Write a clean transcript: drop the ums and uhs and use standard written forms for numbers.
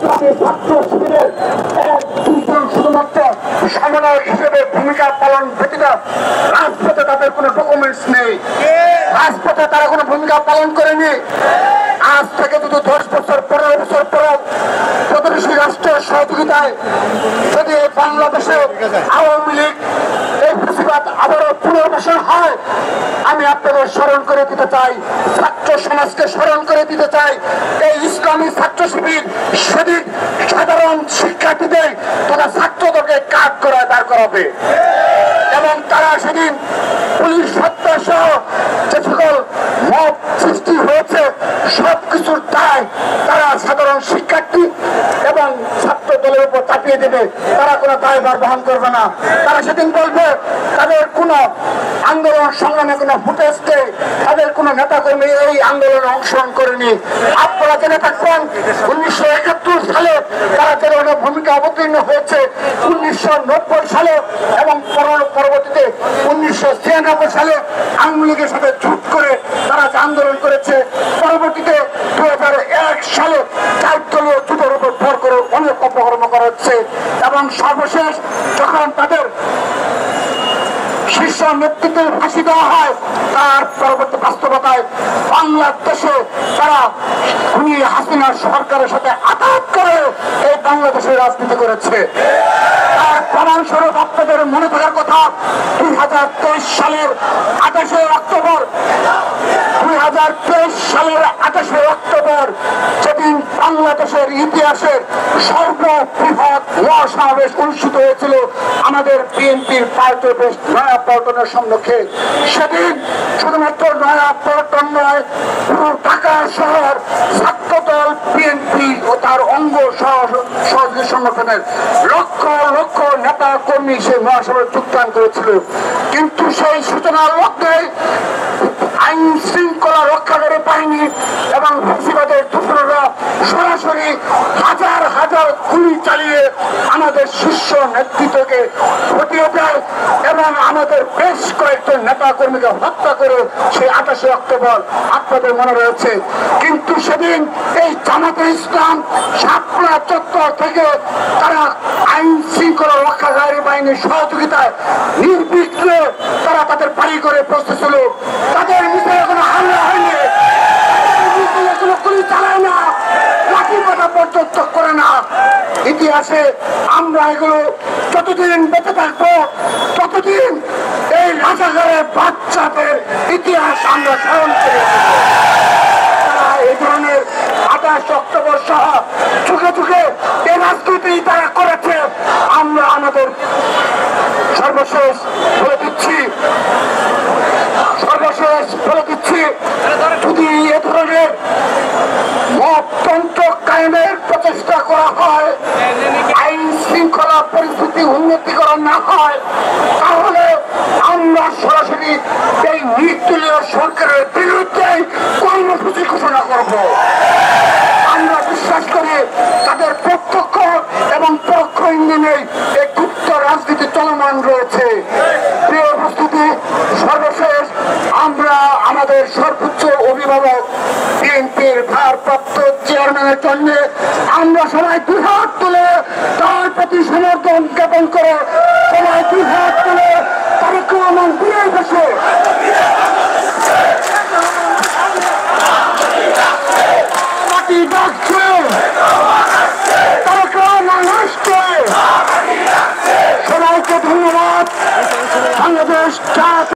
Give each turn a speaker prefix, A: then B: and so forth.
A: ইসলামী ছাত্র শিবিরের দুইজন শুধুমাত্র সমন্বয়ক হিসেবে ভূমিকা পালন ব্যতীত রাজপথে তাদের কোনো ডকুমেন্টস নেই, রাজপথে তারা কোনো ভূমিকা পালন করেনি। আজ থেকে যদি 10 বছর 15 বছর পরেও প্রতিবেশী রাষ্ট্রের সহযোগিতায় যদি বাংলাদেশে আওয়ামী লীগ এই প্রতিবাদ আবারও পুনর্বাসন হয়, আমি আপনাদের স্মরণ করে দিতে চাই, ছাত্র সমাজকে স্মরণ করে দিতে চাই, এই ইসলামী ছাত্র শিবির সেদিন সাধারণ শিক্ষার্থীদের তথা ছাত্রদেরকে কাজ করে দাঁড় করাবে এবং তারা সেদিন পুলিশ হত্যা সহ যে সকল মব সৃষ্টি হয়েছে সবকিছুর দায় তারা সাধারণ শিক্ষার্থী এবং ছাত্র দলের উপর চাপিয়ে দেবে। তারা কোনো দায়ভার বহন করবে না। তারা সেদিন বলবে তাদের কোনো আন্দোলন সংগ্রামে কোনো ফুটেজ নেই, তাদের কোনো নেতাকর্মী এই আন্দোলনে অংশগ্রহণ করেনি। আপনারা জেনে থাকবেন 1971 সালে তারা যে ধরনের ভূমিকা অবতীর্ণ হয়েছে, 1990 সালে এবং পরবর্তীতে 1996 সালে আওয়ামী লীগের সাথে জোট করে তারা যে আন্দোলন করেছে, পরবর্তীতে 2001 সালে 4 দলীয় জোটের উপর ভর করে অনেক অপকর্ম করা হচ্ছে এবং সর্বশেষ যখন তাদের শীর্ষ নেতৃত্বের ফাঁসি দেওয়া হয় তার পরবর্তী বাস্তবতায় বাংলাদেশে তারা খুনি হাসিনা সরকারের সাথে আঘাত করে এই বাংলাদেশের রাজনীতি করেছে। তার প্রমাণস্বরূপ আপনাদের মনে থাকার কথা 2023 সালের 28 অক্টোবর 2023 সালের 28 অক্টোবর যেদিন বাংলাদেশের ইতিহাসের সর্ববৃহৎ মহাসমাবেশ অনুষ্ঠিত হয়েছিল আমাদের বিএনপির পার্টি বেশ নয়াপল্টনের সম্মুখে, সেদিন শুধুমাত্র নয়াপল্টন নয় পুরো ঢাকা শহর ছাত্রদল বিএনপি ও তার অঙ্গ সহযোগী সংগঠনের লক্ষ লক্ষ নেতা কর্মী সেই মহাসভায় যোগদান করেছিল। কিন্তু সেই সূচনার লক্ষ্যে আইন শৃঙ্খলা রক্ষাকারী বাহিনী এবং ফ্যাসিবাদের দোসররা সরাসরি হাজার হাজার গুলি চালিয়ে আমাদের শীর্ষ নেতৃত্বকে হটিয়ে দেয় এবং আমাদের বেশ কয়েকজন নেতা কর্মীকে হত্যা করে সেই 28 অক্টোবর আপনাদের মনে রয়েছে। কিন্তু সেদিন এই জামাতে ইসলাম শাপলা চত্বর থেকে তারা আইন শৃঙ্খলা রক্ষাকারী বাহিনীর সহযোগিতায় নির্বিঘ্নে তারা তাদের বাড়ি করে পৌঁছেছিল। তাদের মিছিলে কোনো হামলা হয়নি, মিছিলে কোনো গুলি চালায় না, লাঠি কাটা পর্যন্ত করে না। ইতিহাসে আমরা এগুলো যতদিন বেঁচে থাকবো ততদিন এই রাজাঘরের বাচ্চাদের ইতিহাস আমরা স্মরণ করে এই ধরনের 28 অক্টোবর সহ চোখে চোখে এই রাজনীতি তারা করেছে। আমরা আমাদের সর্বশেষ বলে দিচ্ছি যদি এ ধরনের মতন্ত্র কায়েমের প্রচেষ্টা করা হয়, আইন শৃঙ্খলা পরিস্থিতি উন্নতিকরণ না হয়, তাহলে আমরা সরাসরি এই নির্দলীয় সরকারের বিরুদ্ধে কর্মসূচি ঘোষণা করব। আমরা বিশ্বাস করি তাদের প্রত্যক্ষ এবং পরোক্ষ ইন্ধনে এই গুপ্ত রাজনীতি চলমান রয়েছে। প্রিয় উপস্থিতি, সর্বশেষ আমরা আমাদের সর্বোচ্চ অভিভাবক বিএনপির ভারপ্রাপ্ত চেয়ারম্যানের জন্য আমরা সবাই 2 হাত তুলে তার প্রতি সমর্থন জ্ঞাপন করে সবাই 2 হাত তুলে তারেক রহমান বিনয় বসে মাটি ডাকছে, তারেক রহমান আসছে। সবাইকে ধন্যবাদ। বাংলাদেশ